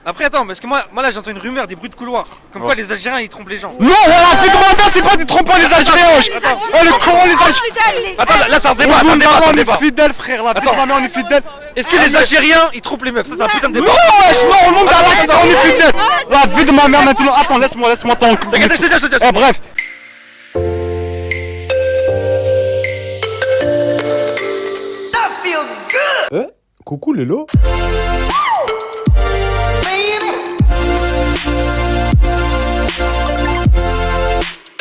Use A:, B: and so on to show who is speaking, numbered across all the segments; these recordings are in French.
A: Après, attends, parce que moi là j'entends une rumeur, des bruits de couloir. Comme quoi les Algériens ils trompent les gens.
B: Non, voilà, Vite-ma-mère, c'est pas des trompeurs les Algériens, wesh. Oh, le con, les Algériens.
A: Attends, là c'est un débat,
B: On
A: c'est un débat, c'est un
B: est
A: débat.
B: fidèles, frère, là. Vite-ma-mère, on est fidèles.
A: Est-ce que les Algériens ils trompent les meufs? Ça c'est un putain de
B: Non,
A: débat.
B: wesh, non, au nom d'Allah, on est fidèles. La vie de ma mère maintenant. Attends, laisse-moi t'en.
A: T'inquiète, je te dis.
B: Eh, bref.
C: Coucou Lélo.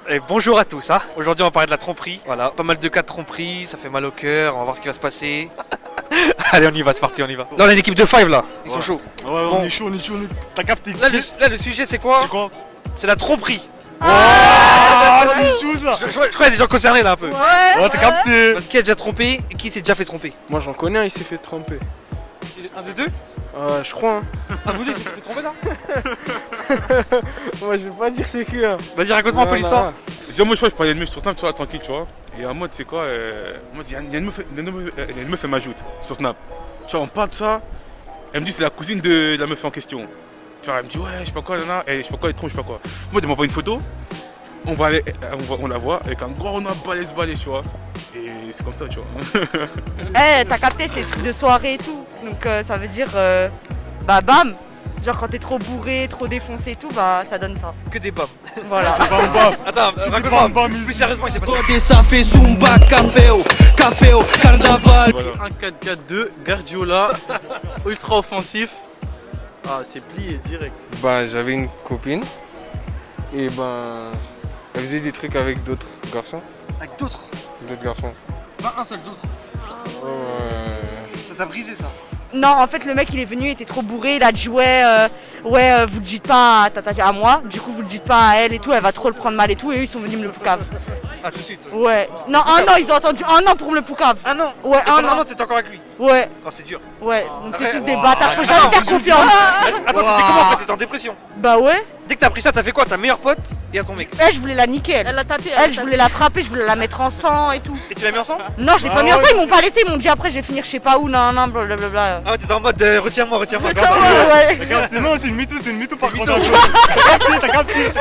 A: Et bonjour à tous, hein. Aujourd'hui on va parler de la tromperie. Voilà, pas mal de cas de tromperie, ça fait mal au cœur, on va voir ce qui va se passer. Allez, on y va, c'est parti, on y va. Là on a une équipe de 5 là, ils sont chauds.
B: Ouais,
A: Bon.
B: on est chaud. T'as capté.
A: Là le sujet c'est quoi?
B: C'est quoi?
A: C'est la tromperie.
B: Ah, c'est une chose là.
A: Je crois qu'il y a des gens concernés là un peu.
B: Ouais, t'as capté.
A: Qui a déjà trompé et qui s'est déjà fait tromper?
C: Moi j'en connais un, il s'est fait tromper.
A: Un des deux?
C: Je crois. Hein.
A: Un vous deux s'est fait tromper là?
C: Moi je vais pas dire c'est qui. Hein.
A: Vas-y, raconte-moi un peu l'histoire.
D: Moi je crois que je parlais de meuf sur Snap, tu vois, tranquille, tu vois. Et en mode, c'est quoi il y a une meuf, elle m'ajoute sur Snap. Tu vois, on parle de ça. Elle me dit c'est la cousine de la meuf en question. Tu vois, elle me dit ouais, je sais pas quoi, nana, et je sais pas quoi, elle trompe, je sais pas quoi. Moi, elle m'envoie une photo. On la voit avec un gros nom balèze, tu vois. Et c'est comme ça, tu vois.
E: Eh, t'as capté, c'est des trucs de soirée et tout. Donc ça veut dire, bah bam. Genre quand t'es trop bourré, trop défoncé et tout, bah ça donne ça.
A: Que des bombes.
E: Voilà.
A: Attends, raconte-moi plus sérieusement, il s'est passé.
F: Côté ça fait Zumba, café au carnaval.
D: Voilà.
G: Un 4-4-2, Guardiola, ultra offensif. Ah, c'est plié direct.
C: Bah j'avais une copine et ben elle faisait des trucs avec d'autres garçons.
A: Avec d'autres?
C: D'autres garçons.
A: Pas un seul d'autre. Ça t'a brisé ça?
E: Non, en fait le mec il est venu, il était trop bourré, il a dit ouais, vous le dites pas à moi, du coup vous le dites pas à elle et tout, elle va trop le prendre mal et tout, et eux ils sont venus me le poucave.
A: Ah, tout de suite.
E: Ouais. Non, un an, ils ont attendu un an pour me le poucave.
A: Ah non.
E: Ouais,
A: Et pendant
E: un
A: un
E: an.
A: an t'étais encore avec lui?
E: Ouais,
A: Oh, c'est dur.
E: ouais. Donc c'est
A: Ouais.
E: tous des bâtards, faut jamais faire confiance.
A: Attends, t'étais comment en fait? T'étais en dépression?
E: Bah ouais.
A: Dès que t'as pris ça, t'as fait quoi? Ta meilleure pote et à ton mec?
E: Elle, je voulais la niquer, elle.
H: Elle a tapé.
E: Elle, je voulais la frapper, je voulais la mettre en sang et tout.
A: Et tu l'as mis ensemble?
E: Non, je l'ai pas mis en sang, ils m'ont pas laissé, ils m'ont dit après je vais finir je sais pas où, nan, blablabla.
A: Ah ouais, t'étais en mode retiens-moi.
E: Ouais, ouais.
B: T'as capté. Non, c'est une mytho par
A: C'est
B: contre.
A: mytho.
B: T'as capté.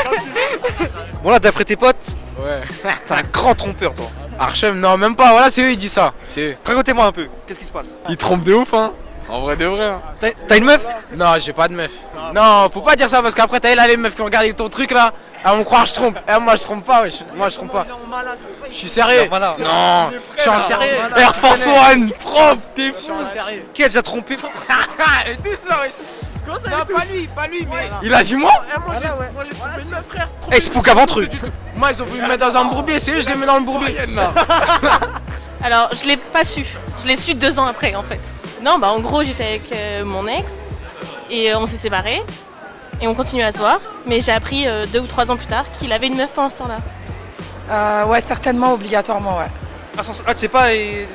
A: Bon là, d'après tes potes,
C: Ouais.
A: t'es un grand trompeur toi.
C: Archem, non même pas, voilà c'est eux ils disent ça. C'est eux.
A: Racontez-moi un peu, qu'est-ce qui se passe?
C: Ils trompent de ouf hein. En vrai de vrai. Hein.
A: T'as une meuf?
C: Non j'ai pas de meuf. Non faut pas dire ça parce qu'après t'as là les meufs qui ont regardé ton truc là. Elles vont croire que je trompe. Moi je trompe pas wesh. Moi je trompe pas. Je suis sérieux.
A: Voilà.
C: Non, je suis en sérieux. Air Force One, prof, t'es fou. Je suis en sérieux.
A: Qui a déjà trompé?
C: Et tout ça wesh. Non pas lui mais. Il a dit moi.
G: Moi j'ai trompé une meuf, frère.
A: Eh, Spook avant truc.
C: Moi ils ont voulu me mettre dans un bourbier, c'est eux je les mets dans le bourbier.
H: Alors, je l'ai pas su. Je l'ai su 2 ans après, en fait. Non, bah en gros, j'étais avec mon ex et on s'est séparés et on continue à se voir. Mais j'ai appris 2 ou 3 ans plus tard qu'il avait une meuf pendant ce temps-là.
I: Ouais, certainement, obligatoirement, ouais.
A: Ah, tu sais pas, et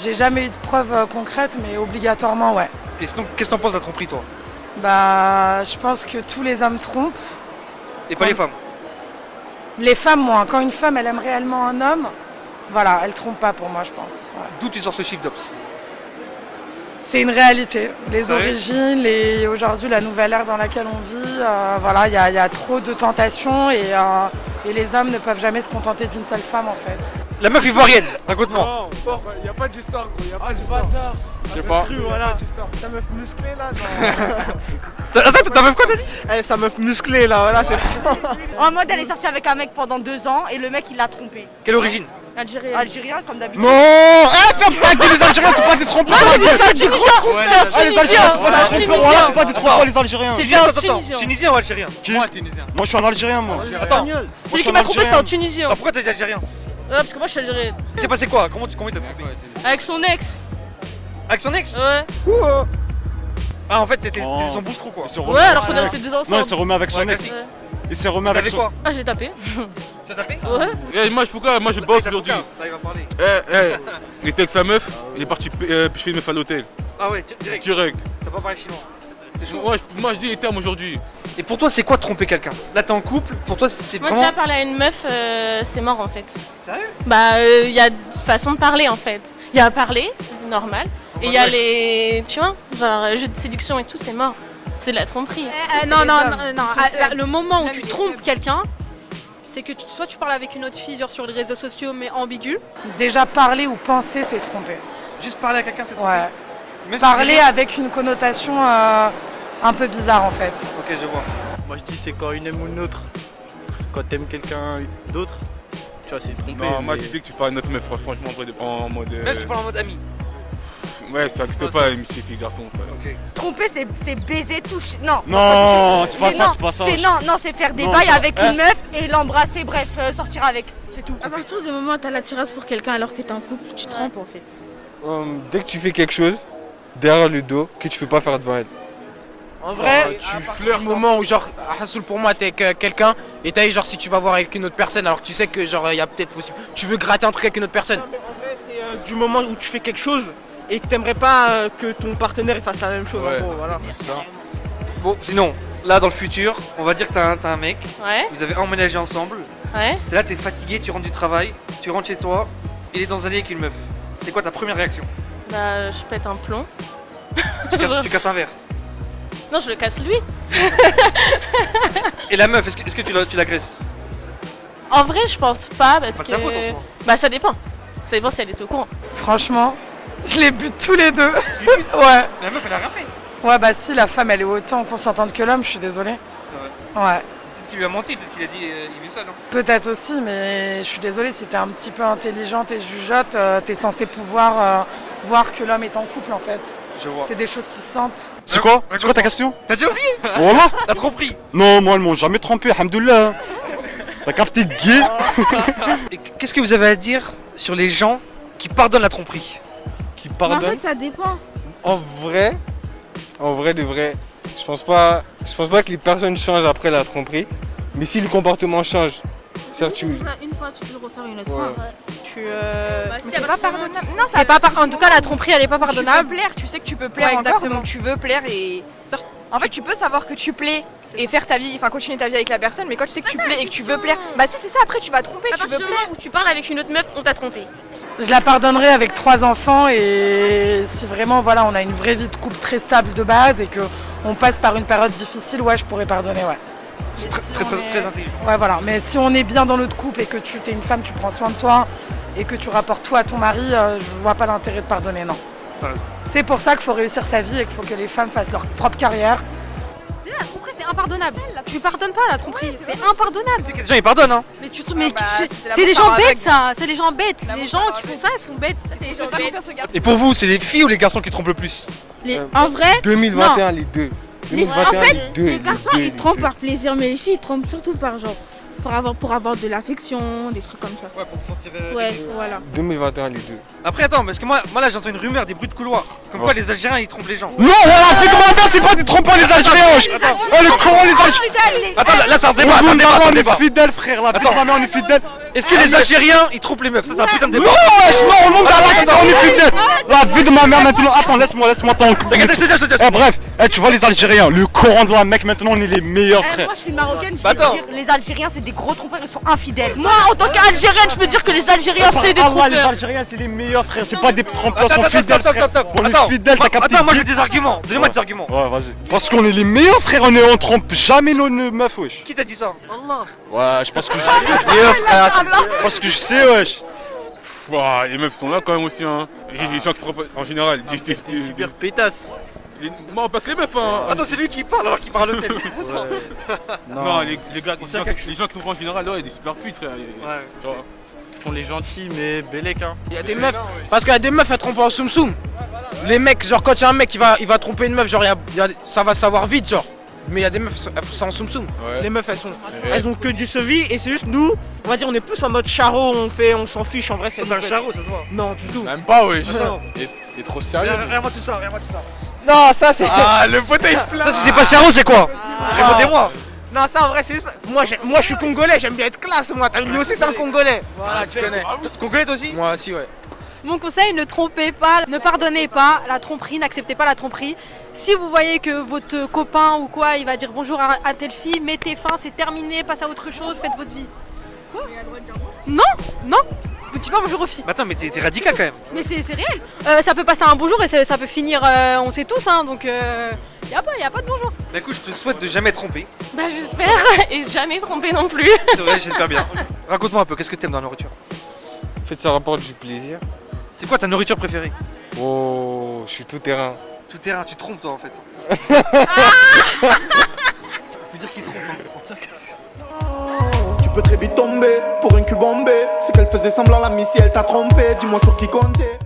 I: J'ai jamais eu de preuves concrètes, mais obligatoirement, ouais.
A: sinon, qu'est-ce que t'en penses de la tromperie toi?
I: Bah, je pense que tous les hommes trompent.
A: Et pas les femmes?
I: Les femmes, moi, quand une femme, elle aime réellement un homme, voilà, elle trompe pas pour moi, je pense. Ouais.
A: D'où tu sors ce chiffre d'ops?
I: C'est une réalité. Les
A: Ah ouais
I: origines, aujourd'hui, la nouvelle ère dans laquelle on vit, voilà, il y a trop de tentations et les hommes ne peuvent jamais se contenter d'une seule femme, en fait.
A: La meuf ivoirienne, raconte-moi.
G: Y'a pas d'histoire, gros, y'a pas d'histoire.
C: Je sais pas.
G: Voilà. Ta meuf musclée là, non.
A: Attends, ta meuf quoi t'as dit?
G: Eh, sa meuf musclée là, voilà, c'est.
E: En mode elle est sortie avec un mec pendant 2 ans et le mec il l'a trompé.
A: Quelle origine?
H: Algérienne.
E: Algérien comme d'habitude.
B: Non, ferme pas que les Algériens, c'est pas des trompeurs.
E: C'est un Tunisien.
B: Ah, les Algériens, c'est pas des trompeurs. Voilà, c'est pas des trompeurs, les Algériens.
H: C'est bien un
A: Attends,
H: Tunisien.
A: Tunisien ou Algérien?
B: Moi, je suis un Algérien, moi.
A: Attends,
H: Celui qui m'a trompé, c'était un Tunisien.
A: pourquoi t'es Algérien?
H: Ouais, parce que moi je suis algérienne.
A: C'est passé quoi? Comment il t'a trompé?
H: Avec son ex.
A: Avec son ex?
H: Ouais.
A: Ah, en fait, t'étais
B: Oh.
A: son bouche-trou quoi.
H: Ouais, alors qu'on est restés 2 ans
B: Non, il
H: ensemble.
B: s'est remis avec son
A: Ouais,
B: ex.
A: classique.
H: Ouais.
B: Il s'est remis avec
A: T'avais
B: son.
A: quoi?
H: Ah, j'ai tapé.
A: T'as tapé?
H: Ouais.
D: Et moi, moi je bosse aujourd'hui.
A: Là, il va parler.
D: Il était avec sa meuf, il est parti pêcher une meuf à l'hôtel.
A: Ah ouais, direct.
D: Direct.
A: T'as pas parlé chinois. T'es chaud.
D: Moi je dis les termes aujourd'hui.
A: Et pour toi, c'est quoi tromper quelqu'un? Là, t'es en couple, pour toi, c'est
H: Moi,
A: vraiment.
H: déjà parler à une meuf, c'est mort en fait.
A: Sérieux?
H: Bah, il y a une façon de parler en fait. Il y a à parler, normal. Et il y a les. Tu vois, genre, jeux de séduction et tout, c'est mort. C'est de la tromperie.
J: Le moment où tu trompes quelqu'un, c'est que soit tu parles avec une autre fille genre sur les réseaux sociaux mais ambigu.
I: Déjà parler ou penser, c'est se tromper.
A: Juste parler à quelqu'un, c'est trop.
I: Ouais.
A: Même si
I: Parler
A: c'est-
I: avec une connotation un peu bizarre en fait.
A: Ok, je vois.
G: Moi je dis c'est quand une aime ou une autre. Quand t'aimes quelqu'un d'autre, tu vois, c'est trompé.
D: Non, moi
G: mais-
D: je dis que tu parles à notre meuf, franchement, en mode.
A: Même si tu parles en mode ami.
D: Ouais, ça n'existe pas, amitié fille-garçon.
A: Ok.
E: Tromper, c'est baiser, toucher. Non.
B: Non, c'est pas ça,
E: non,
B: c'est pas ça.
E: Non, c'est faire des
B: Non,
E: bails
B: ça-
E: avec une meuf et l'embrasser, bref, sortir avec. C'est tout.
K: À partir du moment où tu as l'attirance pour quelqu'un alors que tu es en couple, tu te trompes en fait.
B: Dès que tu fais quelque chose derrière le dos que tu peux pas faire devant elle.
C: En vrai, tu flirtes au moment où genre Hassoul pour moi t'es avec quelqu'un et t'as genre si tu vas voir avec une autre personne alors que tu sais que genre il y a peut-être possible. Tu veux gratter un truc avec une autre personne.
L: C'est du moment où tu fais quelque chose et que t'aimerais pas que ton partenaire fasse la même chose.
C: Ouais.
L: En gros, voilà.
A: Bon, sinon, là dans le futur, on va dire que t'as un mec,
H: Ouais,
A: vous avez emménagé ensemble,
H: ouais.
A: t'es là, t'es fatigué, tu rentres du travail, tu rentres chez toi, il est dans un lit avec une meuf. C'est quoi ta première réaction?
H: Bah, je pète un plomb.
A: Tu casses un verre.
H: Non, je le casse lui.
A: Et la meuf, est-ce que tu l'agresses?
H: En vrai, je pense pas parce
A: pas de
H: que.
A: sa faute, en soi.
H: Bah, ça dépend. Ça dépend si elle était au courant.
I: Franchement, je les bute tous les deux. Ouais.
A: La meuf, elle a rien fait.
I: Ouais, bah si, la femme elle est autant consentante que l'homme, je suis désolée.
A: C'est vrai.
I: Ouais.
A: Peut-être qu'il lui a menti, peut-être qu'il a dit il fait ça, non?
I: Peut-être aussi, mais je suis désolée, si t'es un petit peu intelligente et jugeote, t'es censé pouvoir voir que l'homme est en couple en fait.
A: Je vois.
I: C'est des choses qui se sentent.
B: C'est quoi ta question?
A: T'as déjà oublié?
B: Voilà.
A: T'as tromperie.
B: Non, moi, elles m'ont jamais trompé, alhamdoulilah. T'as capté gay?
A: Et qu'est-ce que vous avez à dire sur les gens qui pardonnent la tromperie?
B: Qui
K: Mais en
B: pardonne?
K: fait, ça dépend.
B: En vrai, de vrai, je pense pas que les personnes changent après la tromperie. Mais si le comportement change, c'est-à-dire tu...
K: Une fois, tu peux le refaire une autre
B: Ouais.
K: fois.
J: C'est pas pardonnable. Non, c'est pas en tout cas la tromperie elle est pas pardonnable.
E: Tu peux plaire, tu sais que tu peux plaire
J: Ouais,
E: encore,
J: exactement.
E: donc tu veux plaire et... En fait, tu peux savoir que tu plais et faire ta vie, enfin continuer ta vie avec la personne, mais quand tu sais que tu plais et que tu veux plaire, bah si c'est ça, après tu vas tromper,
H: À
E: tu veux
H: partir du
E: plaire.
H: moment où tu parles avec une autre meuf, on t'a trompé.
I: Je la pardonnerai avec 3 enfants et si vraiment voilà, on a une vraie vie de couple très stable de base et que on passe par une période difficile, ouais, je pourrais pardonner, ouais.
A: C'est
I: Mais si on est-
A: très intelligent.
I: Ouais, voilà. Mais si on est bien dans notre couple et que tu es une femme, tu prends soin de toi et que tu rapportes tout à ton mari, je vois pas l'intérêt de pardonner, non.
A: T'as raison.
I: C'est pour ça qu'il faut réussir sa vie et qu'il faut que les femmes fassent leur propre carrière.
J: La tromperie c'est impardonnable. Tu pardonnes pas la tromperie, c'est impardonnable.
A: Les gens ils pardonnent, hein.
J: Mais tu
E: bah,
J: c'est des gens bêtes ça, c'est des gens bêtes. Les gens qui font ça, ils sont bêtes.
E: C'est gens bêtes.
A: Et pour vous, c'est les filles ou les garçons qui trompent le plus?
K: En vrai,
B: 2021, les deux. 2021,
K: en fait,
B: les deux.
K: les garçons
B: deux,
K: ils
B: les
K: trompent
B: deux.
K: par plaisir, mais les filles ils trompent surtout par genre. Pour avoir de l'affection, des trucs comme ça.
A: Ouais, pour se sentir.
K: Ouais, voilà.
B: 2021, les deux.
A: Après, attends, parce que moi là j'entends une rumeur, des bruits de couloir. Comme quoi
B: Ouais.
A: les Algériens ils trompent les gens.
B: Non, voilà, fais-moi bien, c'est pas des trompeurs, les Algériens, wesh. Oh, le Coran, les Algériens.
A: Attends, là c'est un
B: On
A: débat, c'est un débat, c'est un
B: est
A: débat.
B: fidèles, frère, là.
A: Attends.
B: Attends, on est fidèles.
A: Est-ce que les Algériens ils trompent les meufs? Ça c'est un putain de
B: Non,
A: débat.
B: wesh, non, au nom d'Allah, on est fidèles. La vie de ma mère maintenant. Attends, laisse-moi tant.
A: T'inquiète, je te dis.
B: Eh, bref, tu vois les Algériens, le Coran de la Mecque, maintenant on est les meilleurs, frère.
E: Moi je suis marocaine, je
A: Bah,
E: peux
A: attends.
E: dire, les Algériens c'est des gros trompeurs, ils sont infidèles.
H: Moi, en tant qu'Algérienne, je peux dire que les Algériens, c'est des
B: Ah ouais, les
H: trompeurs.
B: Algériens, c'est les meilleurs, frère. C'est pas des trompeurs,
A: Attends,
B: sont
A: attends,
B: fidèles,
A: stop,
B: frère.
A: stop, stop.
B: On est
A: Attends,
B: fidèles, t'as capté.
A: Attends, moi j'ai des arguments. Donnez-moi des arguments.
B: Ouais, vas-y. Parce qu'on est les meilleurs, frère. On trompe jamais nos meufs, wesh.
A: Qui t'a dit ça?
B: Ouais, je pense que je meilleurs, frère. Parce que je sais, wesh.
D: Ouah, les meufs sont là quand même aussi, hein. Et les gens qui trompent en général, ils disent
G: Super pétasse.
D: Non, pas que les meufs, hein.
A: Attends, c'est lui qui parle alors qu'il parle à l'hôtel.
D: Non, les gars, les gens qui trompent en général, ouais, ils disent super putes, frère.
A: Ouais.
D: Tu vois.
G: Ils font les gentils, mais bellec, hein.
C: Il y a des meufs, parce qu'il y a des meufs elles trompent en soum soum. Les mecs, genre quand il y a un mec il va tromper une meuf, genre ça va savoir vite, genre. Mais il y a des meufs, elles font ça en soum soum.
L: Les meufs elles ont que du sevi et c'est juste nous, on va dire on est plus en mode charo, on s'en fiche en vrai c'est
A: C'est un charreau, ça se voit.
L: Non du tout.
C: Même pas, wesh.
A: Attends.
C: Il est trop sérieux.
A: Regarde-moi tout ça, regarde-moi tout ça.
L: Non ça c'est.
C: Ah, le fauteuil plat.
A: Ça, si c'est pas charreau, c'est quoi? Répondez-moi.
L: Non ça en vrai c'est juste. Moi je suis congolais, j'aime bien être classe moi. Lui aussi c'est un congolais.
C: Voilà, tu connais.
A: Congolais toi aussi?
C: Moi aussi, ouais.
J: Mon conseil, ne trompez pas, ne pardonnez pas la tromperie, n'acceptez pas la tromperie. Si vous voyez que votre copain ou quoi, il va dire bonjour à telle fille, mettez fin, c'est terminé, passez à autre chose, faites votre vie. Quoi? Non, non. vous dites pas bonjour aux filles.
A: Mais attends, mais t'es radical quand même.
J: Mais c'est réel. Ça peut passer un bonjour et ça peut finir, on sait tous, hein, donc y a pas de bonjour.
A: Bah écoute, je te souhaite de jamais te tromper.
H: Bah j'espère, et jamais tromper non plus.
A: C'est vrai, j'espère bien. Raconte-moi un peu, qu'est-ce que t'aimes dans la nourriture?
B: En fait, ça rapporte du plaisir.
A: C'est quoi ta nourriture préférée?
B: Oh, je suis tout terrain.
A: Tout terrain, tu te trompes toi en fait. Faut dire qu'il trompe.
F: Tu peux très vite tomber pour un cul bombé. C'est qu'elle faisait semblant la miss si elle t'a trompé. Dis-moi sur qui compter.